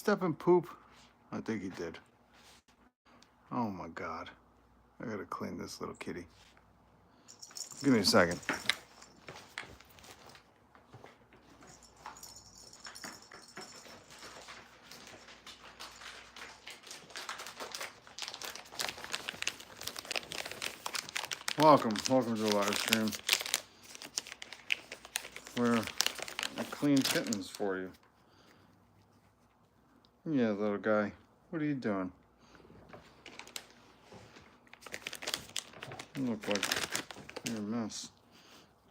step in poop? I think he did. Oh my God. I gotta clean this little kitty. Give me a second. Welcome to the live stream where I clean kittens for you. Yeah, little guy. What are you doing? You look like you're a mess.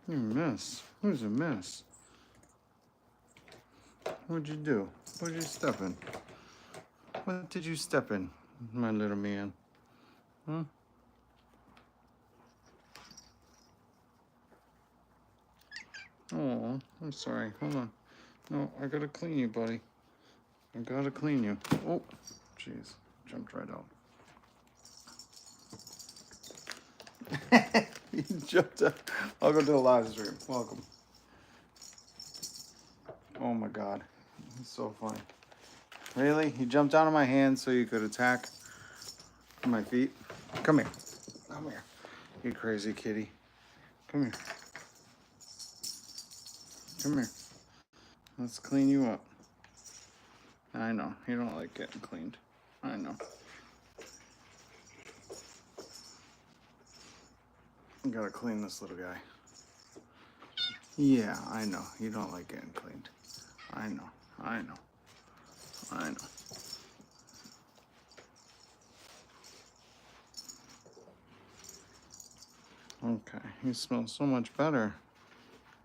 You're a mess. Who's a mess? What'd you do? What'd you step in? What did you step in, my little man? Huh? Oh, I'm sorry. Hold on. No, I gotta clean you, buddy. I gotta clean you. Oh, jeez. Jumped right out. He jumped out. Welcome to the live stream. Welcome. Oh my God. He's so funny. Really? He jumped out of my hand so you could attack my feet? Come here. Come here. You crazy kitty. Come here. Come here. Let's clean you up. I know. You don't like getting cleaned. I know. I gotta clean this little guy. Yeah, I know. You don't like getting cleaned. I know. I know. I know. Okay, you smell so much better.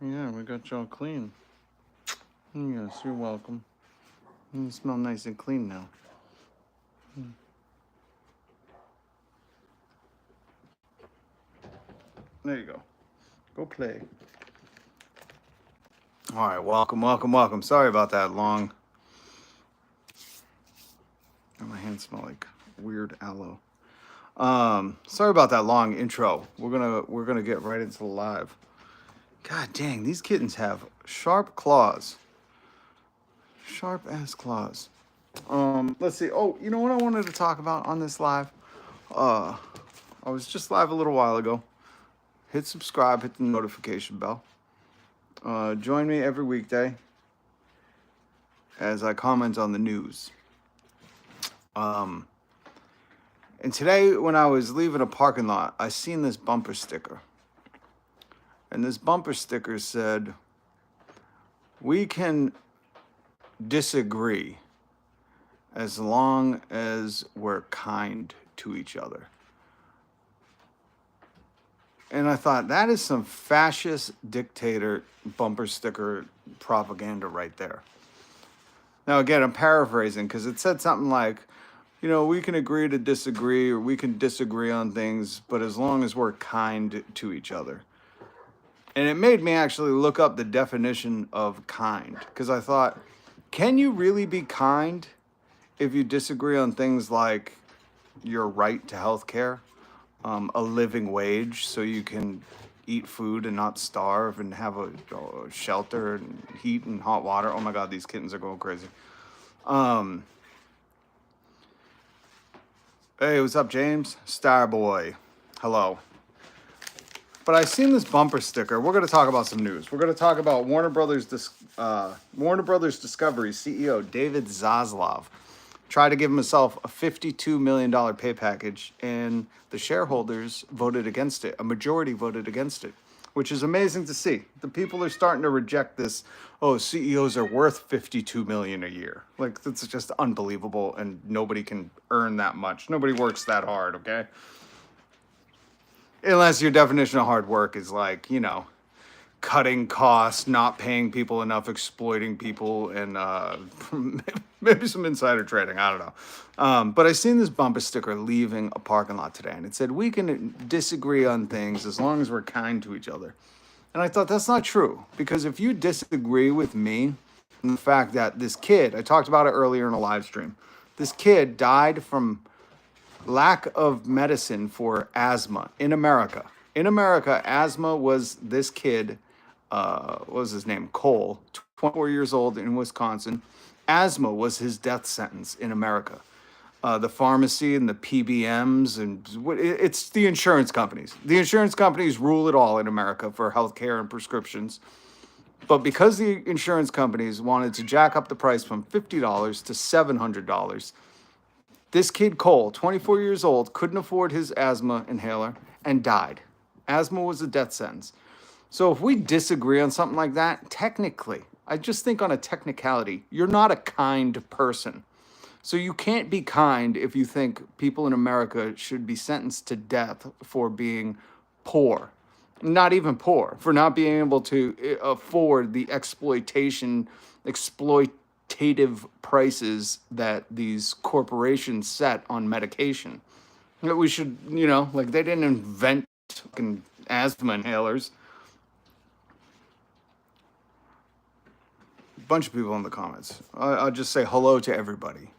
Yeah, we got you all clean. Yes, you're welcome. You smell nice and clean now. There you go. Go play. All right, welcome. Sorry about that long. My hands smell like weird aloe. Sorry about that long intro. We're gonna get right into the live. God dang, these kittens have sharp claws. Sharp ass claws. Let's see. Oh, you know what I wanted to talk about on this live? I was just live a little while ago. Hit subscribe, hit the notification bell. Join me every weekday as I comment on the news. And today, when I was leaving a parking lot, I seen this bumper sticker. And this bumper sticker said, "We can disagree as long as we're kind to each other." And I thought, that is some fascist dictator bumper sticker propaganda right there. Now, again, I'm paraphrasing because it said something like, you know, we can agree to disagree, or we can disagree on things, but as long as we're kind to each other. And it made me actually look up the definition of kind, because I thought, can you really be kind if you disagree on things like your right to health care, a living wage so you can eat food and not starve, and have a shelter and heat and hot water? Oh my God, these kittens are going crazy. Hey, what's up, James? Starboy. Hello. But I seen this bumper sticker. We're going to talk about some news. We're going to talk about Warner Brothers Discovery CEO David Zaslav tried to give himself a $52 million pay package, and the shareholders voted against it. A majority voted against it, which is amazing to see. The people are starting to reject this, oh, CEOs are worth $52 million a year. Like, that's just unbelievable, and nobody can earn that much. Nobody works that hard, okay? Unless your definition of hard work is like, you know, cutting costs, not paying people enough, exploiting people, and maybe some insider trading. I don't know. But I seen this bumper sticker leaving a parking lot today, and it said, "We can disagree on things as long as we're kind to each other." And I thought, that's not true, because if you disagree with me and the fact that this kid, I talked about it earlier in a live stream, this kid died from lack of medicine for asthma in America. In America, asthma was this kid, what was his name? Cole, 24 years old in Wisconsin. Asthma was his death sentence in America. The pharmacy and the PBMs, and it's the insurance companies. The insurance companies rule it all in America for healthcare and prescriptions. But because the insurance companies wanted to jack up the price from $50 to $700, this kid Cole, 24 years old, couldn't afford his asthma inhaler and died. Asthma was a death sentence. So if we disagree on something like that, technically, I just think on a technicality, you're not a kind person. So you can't be kind if you think people in America should be sentenced to death for being poor. Not even poor, for not being able to afford the exploitative prices that these corporations set on medication. That we should, like they didn't invent fucking asthma inhalers. Bunch of people in the comments. I'll just say hello to everybody.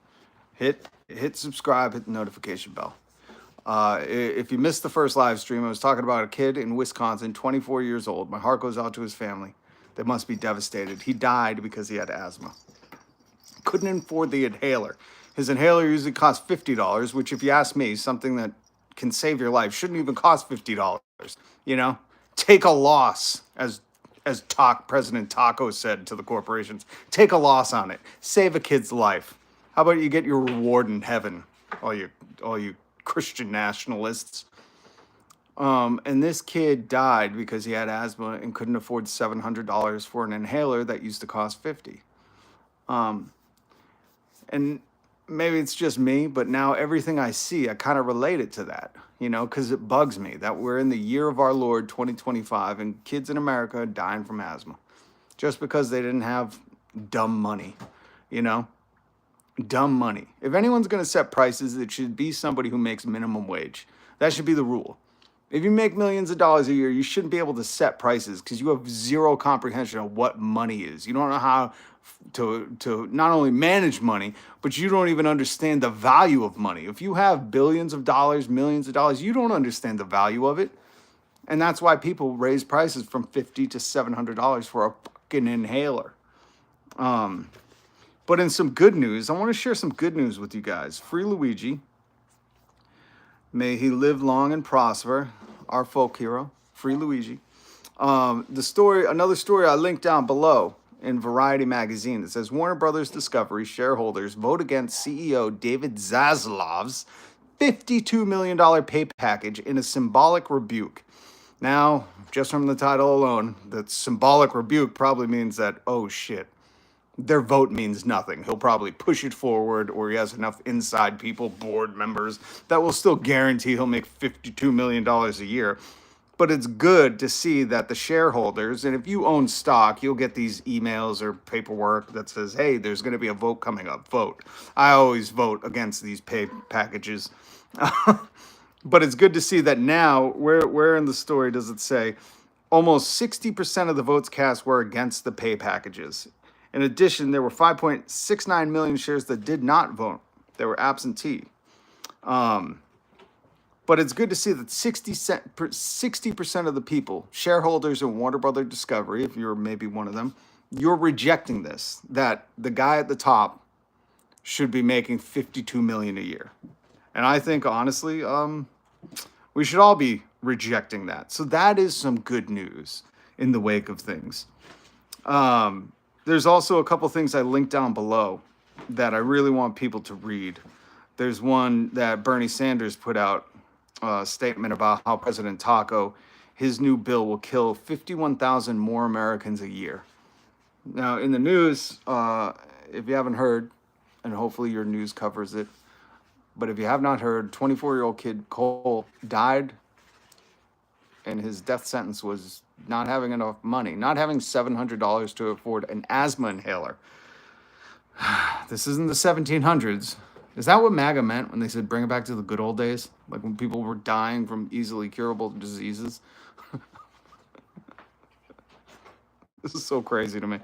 Hit subscribe, hit the notification bell. If you missed the first live stream, I was talking about a kid in Wisconsin, 24 years old. My heart goes out to his family. They must be devastated. He died because he had asthma. Couldn't afford the inhaler. His inhaler usually costs $50, which, if you ask me, something that can save your life shouldn't even cost $50. Take a loss, as President Taco said to the corporations. Take a loss on it. Save a kid's life. How about you get your reward in heaven, all you Christian nationalists? And this kid died because he had asthma and couldn't afford $700 for an inhaler that used to cost $50. And maybe it's just me, but now everything I see, I kind of relate it to that, because it bugs me that we're in the year of our Lord 2025 and kids in America are dying from asthma just because they didn't have dumb money, Dumb money. If anyone's going to set prices, it should be somebody who makes minimum wage. That should be the rule. If you make millions of dollars a year, you shouldn't be able to set prices because you have zero comprehension of what money is. You don't know how to not only manage money, but you don't even understand the value of money. If you have billions of dollars, millions of dollars, you don't understand the value of it. And that's why people raise prices from $50 to $700 for a fucking inhaler. But in some good news, I want to share some good news with you guys. Free Luigi. May he live long and prosper. Our folk hero, Free Luigi. Another story I linked down below in Variety magazine. It says Warner Brothers Discovery shareholders vote against CEO David Zaslav's $52 million pay package in a symbolic rebuke. Now, just from the title alone, that symbolic rebuke probably means that, oh shit, their vote means nothing. He'll probably push it forward, or he has enough inside people, board members, that will still guarantee he'll make $52 million a year. But it's good to see that the shareholders, and if you own stock, you'll get these emails or paperwork that says, hey, there's going to be a vote coming up. Vote. I always vote against these pay packages. But it's good to see that now, where in the story does it say, almost 60% of the votes cast were against the pay packages. In addition, there were 5.69 million shares that did not vote. They were absentee. But it's good to see that 60% of the people, shareholders in Warner Brothers Discovery, if you're maybe one of them, you're rejecting this, that the guy at the top should be making $52 million a year. And I think, honestly, we should all be rejecting that. So that is some good news in the wake of things. There's also a couple things I linked down below that I really want people to read. There's one that Bernie Sanders put out, a statement about how President Taco, his new bill will kill 51,000 more Americans a year. Now, in the news, if you haven't heard, and hopefully your news covers it, but if you have not heard, 24-year-old kid Cole died, and his death sentence was not having enough money, not having $700 to afford an asthma inhaler. This isn't the 1700s. Is that what MAGA meant when they said bring it back to the good old days? Like when people were dying from easily curable diseases? This is so crazy to me.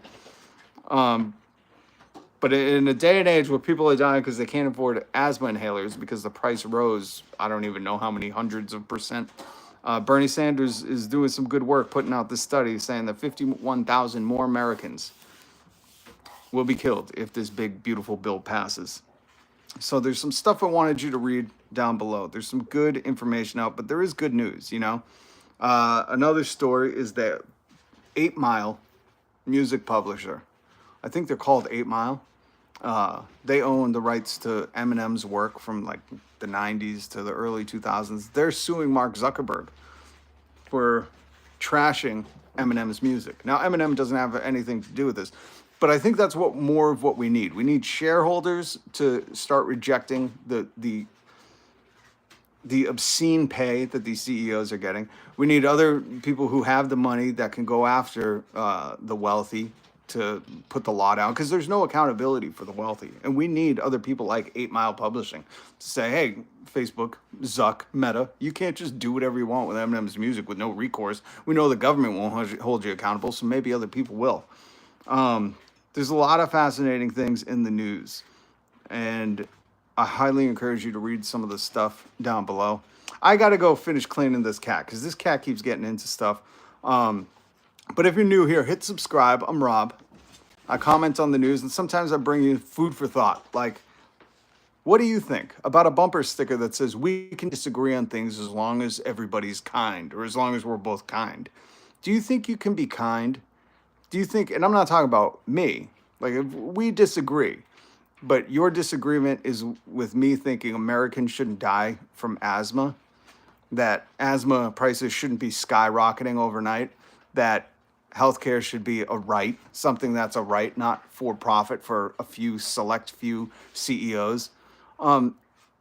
But in a day and age where people are dying because they can't afford asthma inhalers because the price rose, I don't even know how many hundreds of percent. Bernie Sanders is doing some good work putting out this study saying that 51,000 more Americans will be killed if this big, beautiful bill passes. So there's some stuff I wanted you to read down below. There's some good information out, but there is good news, you know. Another story is that 8 Mile music publisher, I think they're called 8 Mile. They own the rights to Eminem's work from like the 90s to the early 2000s. They're suing Mark Zuckerberg for trashing Eminem's music. Now, Eminem doesn't have anything to do with this, but I think that's what more of what we need. We need shareholders to start rejecting the obscene pay that these CEOs are getting. We need other people who have the money that can go after the wealthy to put the law down, because there's no accountability for the wealthy. And we need other people like 8 Mile Publishing to say, hey, Facebook, Zuck, Meta, you can't just do whatever you want with Eminem's music with no recourse. We know the government won't hold you accountable, so maybe other people will. There's a lot of fascinating things in the news, and I highly encourage you to read some of the stuff down below. I got to go finish cleaning this cat because this cat keeps getting into stuff. But if you're new here, hit subscribe. I'm Rob. I comment on the news, and sometimes I bring you food for thought. Like, what do you think about a bumper sticker that says we can disagree on things as long as everybody's kind, or as long as we're both kind? Do you think you can be kind? Do you think, and I'm not talking about me, like if we disagree, but your disagreement is with me thinking Americans shouldn't die from asthma, that asthma prices shouldn't be skyrocketing overnight, that healthcare should be a right, something that's a right, not for profit for a few select few CEOs.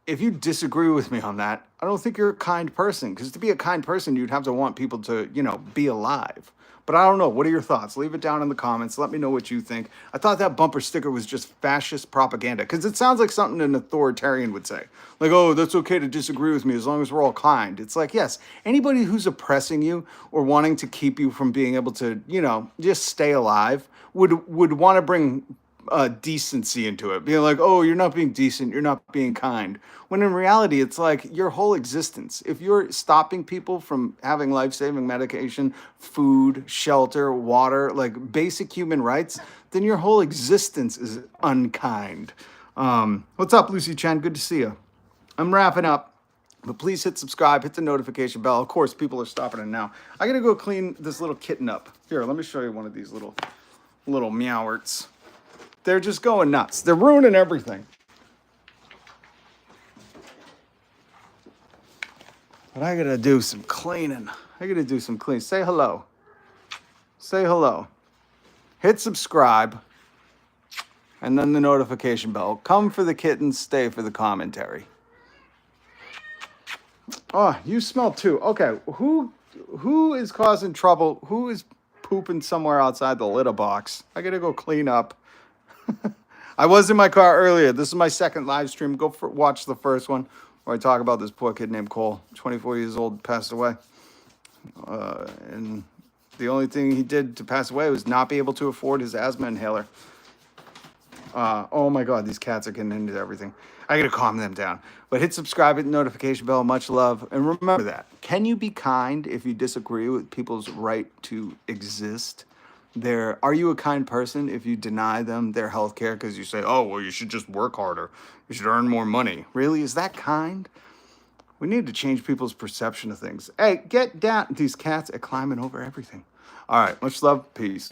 If you disagree with me on that, I don't think you're a kind person, because to be a kind person, you'd have to want people to, you know, be alive. But I don't know. What are your thoughts? Leave it down in the comments. Let me know what you think. I thought that bumper sticker was just fascist propaganda, because it sounds like something an authoritarian would say. Like, oh, that's okay to disagree with me as long as we're all kind. It's like, yes, anybody who's oppressing you or wanting to keep you from being able to, you know, just stay alive would want to bring decency into it, being like, oh, you're not being decent, you're not being kind, when in reality it's like your whole existence, if you're stopping people from having life-saving medication, food, shelter, water, like basic human rights, then your whole existence is unkind. What's up, Lucy Chen? Good to see you. I'm wrapping up, but please hit subscribe, hit the notification bell. Of course, people are stopping it now. I gotta go clean this little kitten up. Here, let me show you one of these little meowerts. They're just going nuts. They're ruining everything. But I gotta do some cleaning. Say hello. Say hello. Hit subscribe. And then the notification bell. Come for the kittens, stay for the commentary. Oh, you smell too. Okay, who is causing trouble? Who is pooping somewhere outside the litter box? I gotta go clean up. I was in my car earlier. This is my second live stream. Go watch the first one where I talk about this poor kid named Cole, 24 years old, passed away. And the only thing he did to pass away was not be able to afford his asthma inhaler. Oh my God, these cats are getting into everything. I gotta calm them down. But hit subscribe, hit the notification bell. Much love. And remember that. Can you be kind if you disagree with people's right to exist? Are you a kind person if you deny them their health care because you say, oh, well, you should just work harder. You should earn more money. Really? Is that kind? We need to change people's perception of things. Hey, get down. These cats are climbing over everything. All right. Much love. Peace.